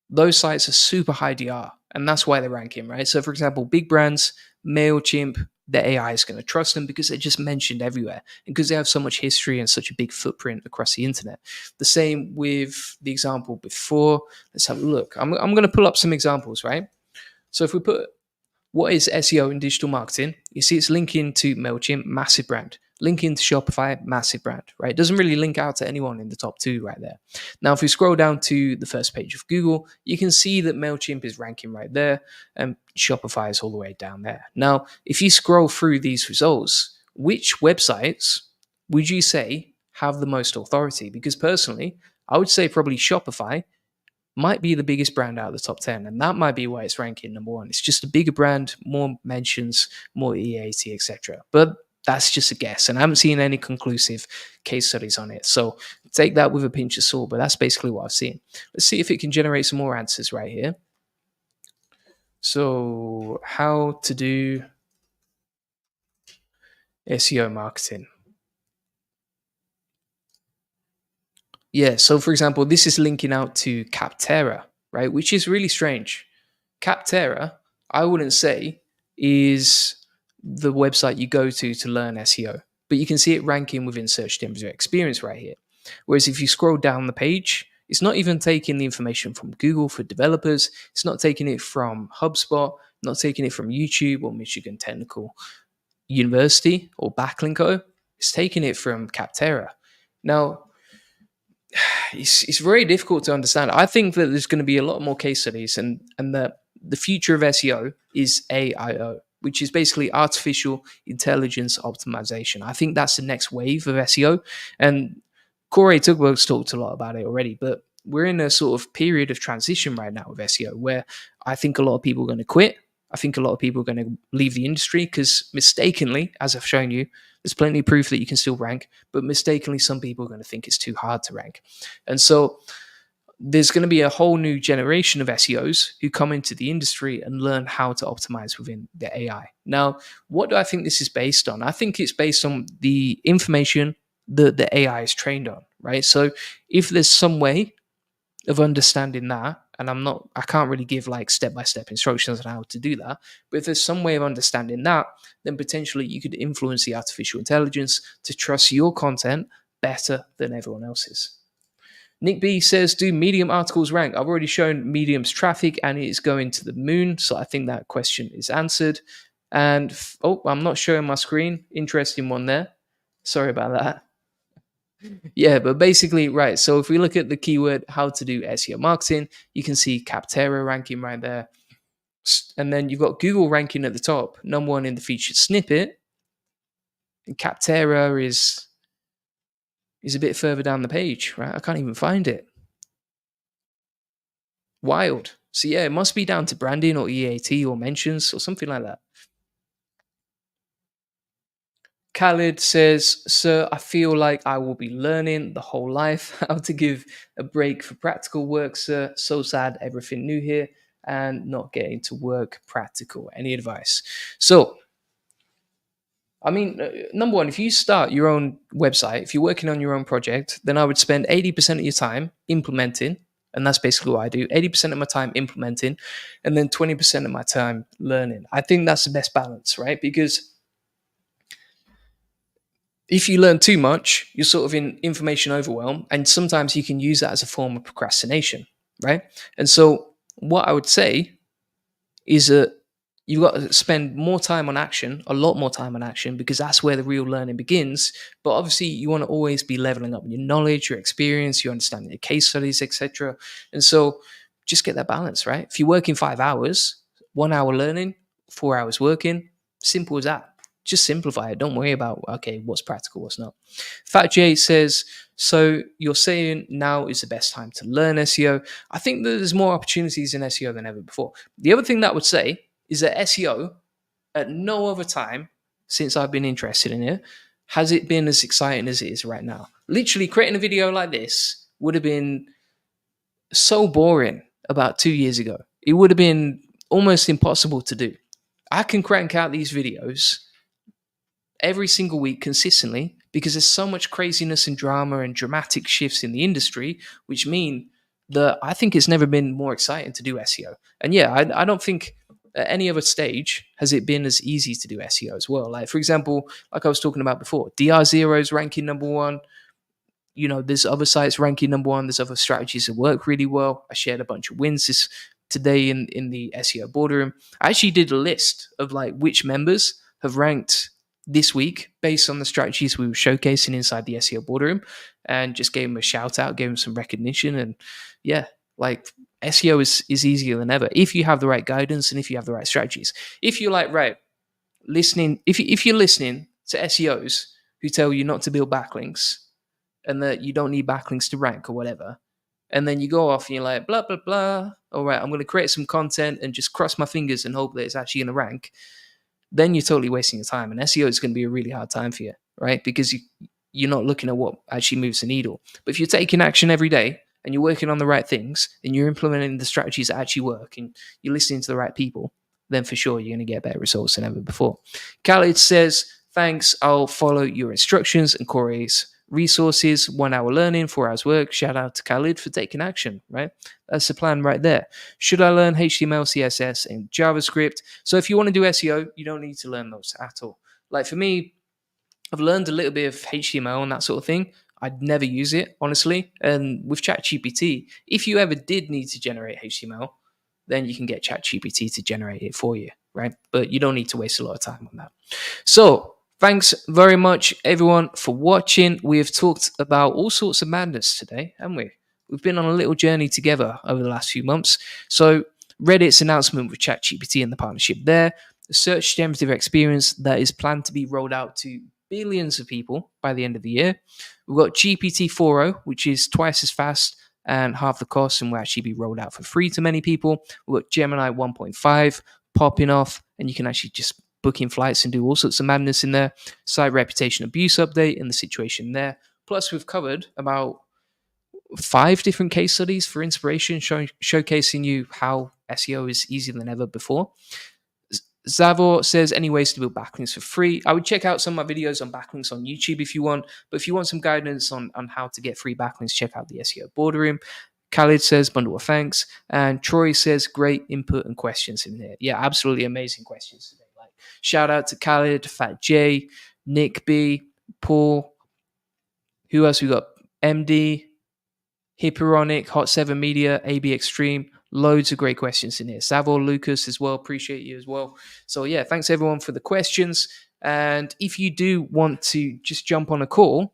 those sites are super high DR, and that's why they're ranking, right? So for example, big brands, MailChimp, the AI is going to trust them because they're just mentioned everywhere and because they have so much history and such a big footprint across the internet. The same with the example before. Let's have a look. I'm going to pull up some examples, right? So if we put what is SEO in digital marketing, you see it's linking to MailChimp, massive brand. Linking to Shopify, massive brand, right? It doesn't really link out to anyone in the top 2 right there. Now, if we scroll down to the first page of Google, you can see that MailChimp is ranking right there and Shopify is all the way down there. Now, if you scroll through these results, which websites would you say have the most authority? Because personally, I would say probably Shopify might be the biggest brand out of the top 10, and that might be why it's ranking number 1. It's just a bigger brand, more mentions, more EAT, etc. But that's just a guess, and I haven't seen any conclusive case studies on it. So take that with a pinch of salt, but that's basically what I've seen. Let's see if it can generate some more answers right here. So, how to do SEO marketing. Yeah, so for example, this is linking out to Capterra, right? Which is really strange. Capterra, I wouldn't say, is the website you go to learn SEO, but you can see it ranking within search terms of experience right here. Whereas if you scroll down the page, it's not even taking the information from Google for developers. It's not taking it from HubSpot, not taking it from YouTube or Michigan Technical University or Backlinko. It's taking it from Capterra. Now, it's very difficult to understand. I think that there's going to be a lot more case studies, and that the future of SEO is AIO, which is basically artificial intelligence optimization. I think that's the next wave of SEO, and Corey Tugberg's talked a lot about it already. But we're in a sort of period of transition right now with SEO, where I think a lot of people are going to quit. I think a lot of people are going to leave the industry because mistakenly, as I've shown you, there's plenty of proof that you can still rank, but mistakenly, some people are going to think it's too hard to rank. And so there's going to be a whole new generation of SEOs who come into the industry and learn how to optimize within the AI. Now, what do I think this is based on? I think it's based on the information that the AI is trained on, right? So if there's some way of understanding that, and I can't really give like step-by-step instructions on how to do that, but if there's some way of understanding that, then potentially you could influence the artificial intelligence to trust your content better than everyone else's. Nick B says, do Medium articles rank? I've already shown Medium's traffic and it is going to the moon, so I think that question is answered. And I'm not showing my screen. Interesting one there. Sorry about that. Yeah, but basically, right. So if we look at the keyword how to do SEO marketing, you can see Capterra ranking right there. And then you've got Google ranking at the top, number 1 in the featured snippet. And Capterra is a bit further down the page, right? I can't even find it. Wild. So yeah, it must be down to branding or EAT or mentions or something like that. Khalid says, sir, I feel like I will be learning the whole life how to give a break for practical work, sir. So sad, everything new here and not getting to work practical. Any advice? So, I mean, number 1, if you start your own website, if you're working on your own project, then I would spend 80% of your time implementing. And that's basically what I do. 80% of my time implementing and then 20% of my time learning. I think that's the best balance, right? Because if you learn too much, you're sort of in information overwhelm, and sometimes you can use that as a form of procrastination, right? And so what I would say is that you've got to spend more time on action, a lot more time on action, because that's where the real learning begins. But obviously, you want to always be leveling up your knowledge, your experience, your understanding your case studies, etc. And so just get that balance, right? If you're working 5 hours, 1 hour learning, 4 hours working, simple as that. Just simplify it. Don't worry about, okay, what's practical, what's not. Fat J says, so you're saying now is the best time to learn SEO. I think that there's more opportunities in SEO than ever before. The other thing that I would say is that SEO, at no other time since I've been interested in it, has it been as exciting as it is right now. Literally creating a video like this would have been so boring about 2 years ago. It would have been almost impossible to do. I can crank out these videos every single week consistently because there's so much craziness and drama and dramatic shifts in the industry, which mean that I think it's never been more exciting to do SEO. And yeah, I don't think at any other stage has it been as easy to do SEO as well. Like, for example, like I was talking about before, DR0 is ranking number 1. You know, there's other sites ranking number 1. There's other strategies that work really well. I shared a bunch of wins today in the SEO boardroom. I actually did a list of like which members have ranked this week based on the strategies we were showcasing inside the SEO boardroom, and just gave them a shout out, gave them some recognition. And yeah, like SEO is easier than ever if you have the right guidance and if you have the right strategies. If you're like, right, listening, if you're listening to SEOs who tell you not to build backlinks and that you don't need backlinks to rank or whatever, and then you go off and you're like, blah, blah, blah. All right, I'm going to create some content and just cross my fingers and hope that it's actually going to rank. Then you're totally wasting your time. And SEO is going to be a really hard time for you, right? Because you're not looking at what actually moves the needle. But if you're taking action every day and you're working on the right things and you're implementing the strategies that actually work and you're listening to the right people, then for sure you're going to get better results than ever before. Khalid says, thanks, I'll follow your instructions and Corey's resources, 1 hour learning, 4 hours work. Shout out to Khalid for taking action, right? That's the plan right there. Should I learn HTML, CSS, and JavaScript? So if you want to do SEO, you don't need to learn those at all. Like for me, I've learned a little bit of HTML and that sort of thing. I'd never use it, honestly. And with ChatGPT, if you ever did need to generate HTML, then you can get ChatGPT to generate it for you, right? But you don't need to waste a lot of time on that. So thanks very much, everyone, for watching. We have talked about all sorts of madness today, haven't we? We've been on a little journey together over the last few months. So Reddit's announcement with ChatGPT and the partnership there, the search generative experience that is planned to be rolled out to billions of people by the end of the year. We've got GPT-4o, which is twice as fast and half the cost and will actually be rolled out for free to many people. We've got Gemini 1.5 popping off, and you can actually just book in flights and do all sorts of madness in there. Site reputation abuse update and the situation there. Plus, we've covered about 5 different case studies for inspiration, showcasing you how SEO is easier than ever before. Zavor says, any ways to build backlinks for free? I would check out some of my videos on backlinks on YouTube if you want, but if you want some guidance on how to get free backlinks, check out the SEO boardroom. Khalid says, bundle of thanks. And Troy says, great input and questions in there. Yeah, absolutely amazing questions today. Like, shout out to Khalid, Fat J, Nick B, Paul. Who else we got? MD, Hippironic, Hot 7 Media, AB Extreme. Loads of great questions in here. Savor, Lucas as well. Appreciate you as well. So yeah, thanks everyone for the questions. And if you do want to just jump on a call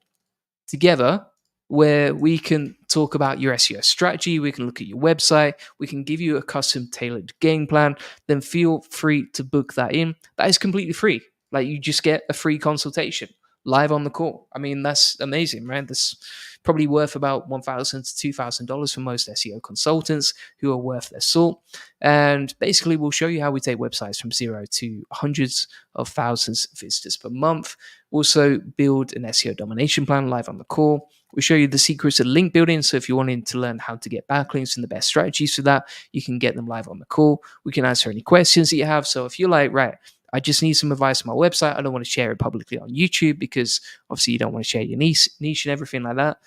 together where we can talk about your SEO strategy, we can look at your website, we can give you a custom tailored game plan, then feel free to book that in. That is completely free. Like, you just get a free consultation live on the call. I mean, that's amazing, right? That's probably worth about $1,000 to $2,000 for most SEO consultants who are worth their salt. And basically, we'll show you how we take websites from 0 to hundreds of thousands of visitors per month. Also, build an SEO domination plan live on the call. We'll show you the secrets of link building. So if you're wanting to learn how to get backlinks and the best strategies for that, you can get them live on the call. We can answer any questions that you have. So if you're like, right, I just need some advice on my website, I don't want to share it publicly on YouTube because obviously you don't want to share your niche and everything like that,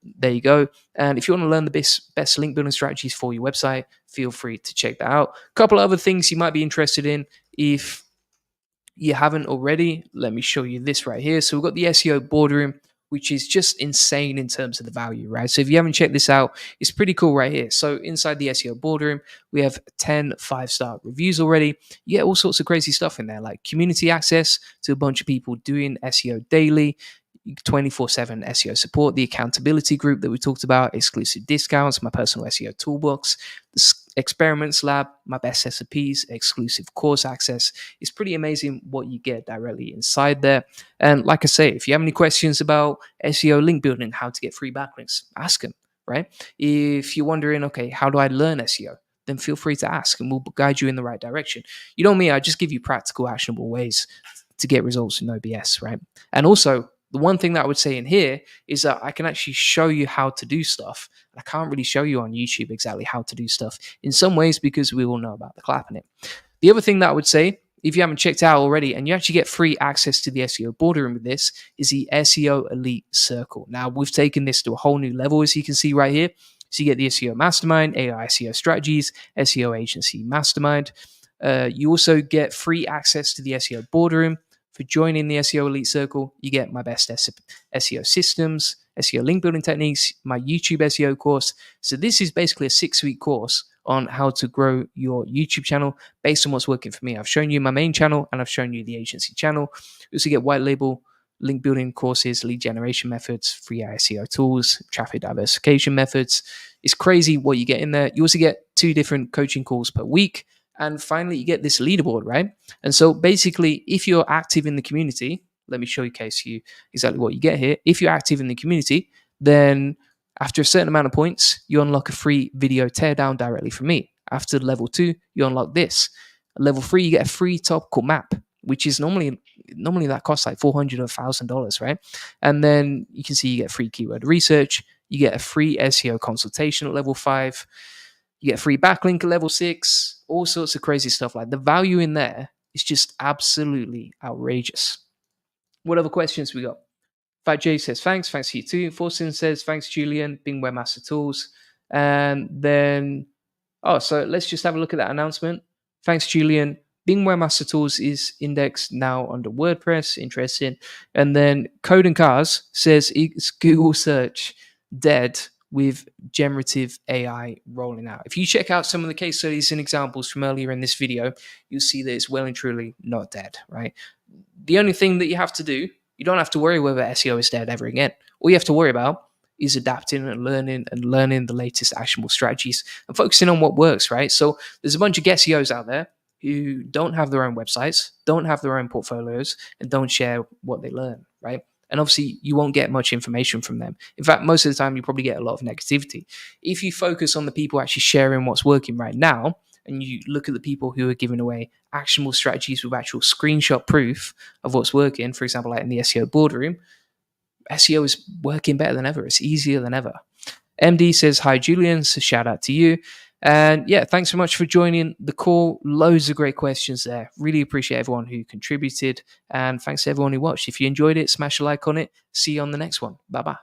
there you go. And if you want to learn the best link building strategies for your website, feel free to check that out. A couple of other things you might be interested in if you haven't already, let me show you this right here. So we've got the SEO boardroom, which is just insane in terms of the value, right? So if you haven't checked this out, it's pretty cool right here. So inside the SEO boardroom, we have 10 5-star reviews already. You get all sorts of crazy stuff in there, like community access to a bunch of people doing SEO daily, 24/7 SEO support, the accountability group that we talked about, exclusive discounts, my personal SEO toolbox, the experiments lab, my best SOPs, exclusive course access. It's pretty amazing what you get directly inside there. And like I say, if you have any questions about SEO link building, how to get free backlinks, ask them, right? If you're wondering, okay, how do I learn SEO? Then feel free to ask and we'll guide you in the right direction. You know me, I just give you practical, actionable ways to get results with no BS, right? And also, the one thing that I would say in here is that I can actually show you how to do stuff. I can't really show you on YouTube exactly how to do stuff in some ways because we all know about the clapping it. The other thing that I would say, if you haven't checked out already, and you actually get free access to the SEO boardroom with this, is the SEO Elite Circle. Now, we've taken this to a whole new level, as you can see right here. So you get the SEO Mastermind, AI SEO Strategies, SEO Agency Mastermind. You also get free access to the SEO boardroom. For joining the SEO Elite Circle, you get my best SEO systems, SEO link building techniques, my YouTube SEO course. So this is basically a 6-week course on how to grow your YouTube channel based on what's working for me. I've shown you my main channel and I've shown you the agency channel. You also get white label link building courses, lead generation methods, free SEO tools, traffic diversification methods. It's crazy what you get in there. You also get 2 different coaching calls per week. And finally, you get this leaderboard, right? And so basically, if you're active in the community, let me showcase you exactly what you get here. If you're active in the community, then after a certain amount of points, you unlock a free video teardown directly from me. After level 2, you unlock this. Level 3, you get a free topical map, which is normally that costs like $400 or $1,000, right? And then you can see you get free keyword research. You get a free SEO consultation at level 5. You get a free backlink at level 6, all sorts of crazy stuff. Like the value in there is just absolutely outrageous. What other questions we got? Fat J says, thanks to you too. Forsen says, thanks, Julian, Bing Webmaster Tools. And then, so let's just have a look at that announcement. Thanks, Julian. Bing Webmaster Tools is indexed now under WordPress. Interesting. And then Code and Cars says, it's Google search dead with generative AI rolling out. If you check out some of the case studies and examples from earlier in this video, you'll see that it's well and truly not dead, right? The only thing that you have to do, you don't have to worry whether SEO is dead ever again. All you have to worry about is adapting and learning the latest actionable strategies and focusing on what works, right? So there's a bunch of SEOs out there who don't have their own websites, don't have their own portfolios, and don't share what they learn, right? And obviously, you won't get much information from them. In fact, most of the time, you probably get a lot of negativity. If you focus on the people actually sharing what's working right now, and you look at the people who are giving away actionable strategies with actual screenshot proof of what's working, for example, like in the SEO boardroom, SEO is working better than ever. It's easier than ever. MD says, hi, Julian. So shout out to you. And yeah, thanks so much for joining the call. Loads of great questions there. Really appreciate everyone who contributed. And thanks to everyone who watched. If you enjoyed it, smash a like on it. See you on the next one. Bye-bye.